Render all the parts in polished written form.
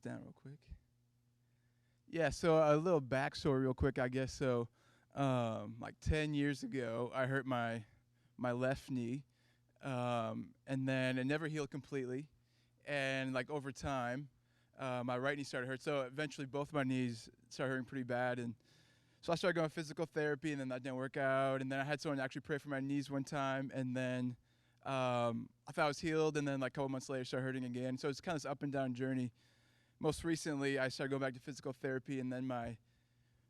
this down real quick. Yeah, so a little backstory real quick, I guess. So, like 10 years ago, I hurt my left knee, and then it never healed completely. And like over time, my right knee started to hurt. So eventually, both my knees started hurting pretty bad, and so I started going to physical therapy, and then that didn't work out. And then I had someone actually pray for my knees one time, and then I thought I was healed, and then like a couple months later, it started hurting again. So it's kind of this up and down journey. Most recently, I started going back to physical therapy, and then my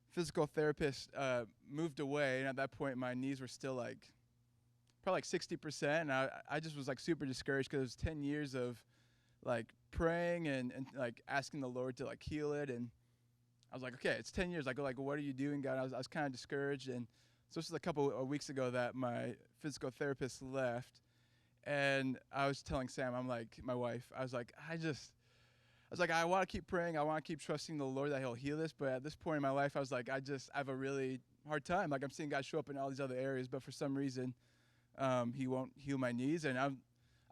physical therapist moved away, and at that point, my knees were still like probably like 60%, and I just was like super discouraged because it was 10 years of like praying and like asking the Lord to like heal it, and I was like, okay, it's 10 years. Like what are you doing, God? I was kind of discouraged, and so this was a couple of weeks ago that my physical therapist left, and I was telling Sam, I'm like, my wife, I want to keep praying. I want to keep trusting the Lord that He'll heal this. But at this point in my life, I was like, I have a really hard time. Like I'm seeing God show up in all these other areas, but for some reason, He won't heal my knees. And I've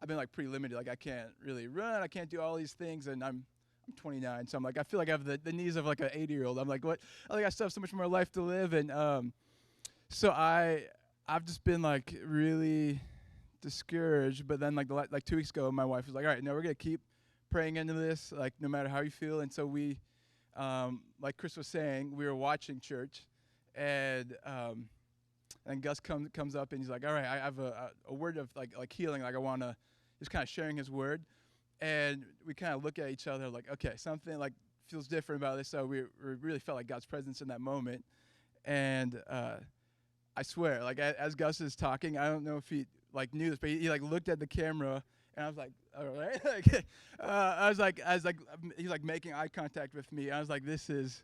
been like pretty limited. Like I can't really run. I can't do all these things. And I'm 29, so I'm like, I feel like I have the knees of like an 80-year-old. I'm like, what? I think I still have so much more life to live. And so I've just been like really discouraged. But then like 2 weeks ago, my wife was like, all right, no, we're gonna keep praying into this, like no matter how you feel. And so we, like Chris was saying, we were watching church, and Gus comes up and he's like, all right, I have a word of like healing. Like I want to just kind of sharing his word, and we kind of look at each other like, okay, something like feels different about this. So we really felt like God's presence in that moment, and I swear, like as Gus is talking, I don't know if he like knew this, but he like looked at the camera, and I was like, all right, like, he's like making eye contact with me. I was like, this is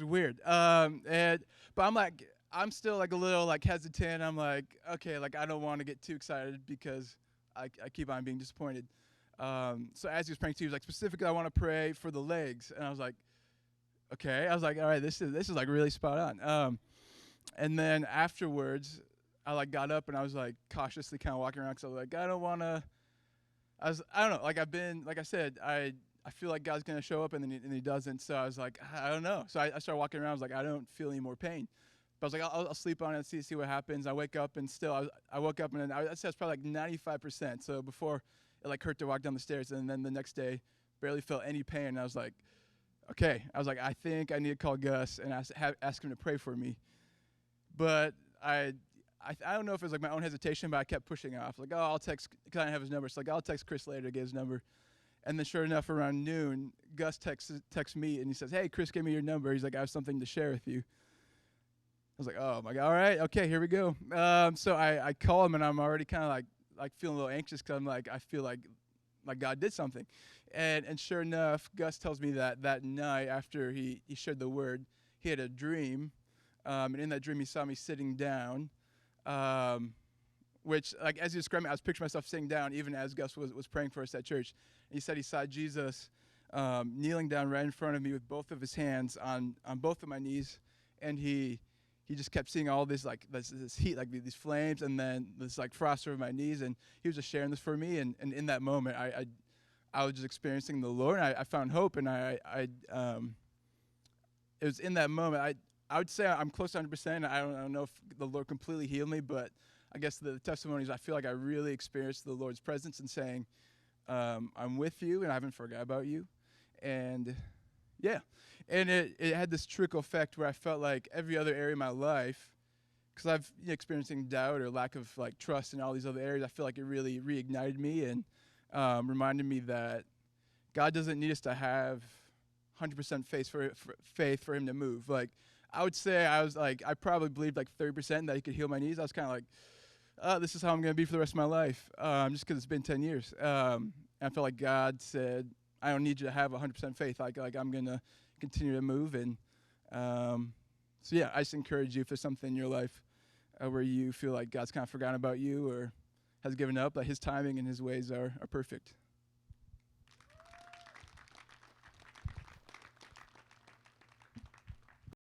weird. But I'm still like a little like hesitant. I'm like, okay, like I don't want to get too excited because I keep on being disappointed. So as he was praying too, he was like, specifically, I want to pray for the legs, and I was like, okay. I was like, all right, this is like really spot on. And then afterwards, I like got up and I was like cautiously kind of walking around because I was like, I don't want to. I don't know. Like I've been, like I said, I feel like God's gonna show up and then he doesn't. So I was like, I don't know. So I started walking around. I was like, I don't feel any more pain. But I was like, I'll sleep on it and see what happens. I wake up and still I woke up and I'd say it's probably like 95%. So before it like hurt to walk down the stairs, and then the next day barely felt any pain. And I was like, okay. I was like, I think I need to call Gus and ask him to pray for me. But I don't know if it was like my own hesitation, but I kept pushing off. Like, oh, I'll text, because I didn't have his number. So like, I'll text Chris later to get his number. And then sure enough, around noon, Gus texts me and he says, hey, Chris gave me your number. He's like, I have something to share with you. I was like, oh my God, all right, okay, here we go. So I call him and I'm already kind of like feeling a little anxious because I'm like, I feel like God did something. And sure enough, Gus tells me that night after he shared the word, he had a dream. And in that dream, he saw me sitting down. Which, like, as he described me, I was picturing myself sitting down even as Gus was praying for us at church. And he said he saw Jesus kneeling down right in front of me with both of his hands on both of my knees. And he just kept seeing all this, like, this heat, like these flames, and then this, like, frost over my knees. And he was just sharing this for me. And in that moment, I was just experiencing the Lord. And I found hope. And it was in that moment, I would say I'm close to 100%. I don't know if the Lord completely healed me, but I guess the testimonies, I feel like I really experienced the Lord's presence and saying, I'm with you and I haven't forgot about you. And yeah, and it had this trickle effect where I felt like every other area of my life, because I've experiencing doubt or lack of like trust in all these other areas, I feel like it really reignited me and reminded me that God doesn't need us to have 100% faith for him to move. Like, I would say I probably believed like 30% that he could heal my knees. I was kind of like, this is how I'm going to be for the rest of my life, just because it's been 10 years. I felt like God said, I don't need you to have 100% faith. Like I'm going to continue to move. And so, yeah, I just encourage you if there's something in your life where you feel like God's kind of forgotten about you or has given up, that his timing and his ways are perfect.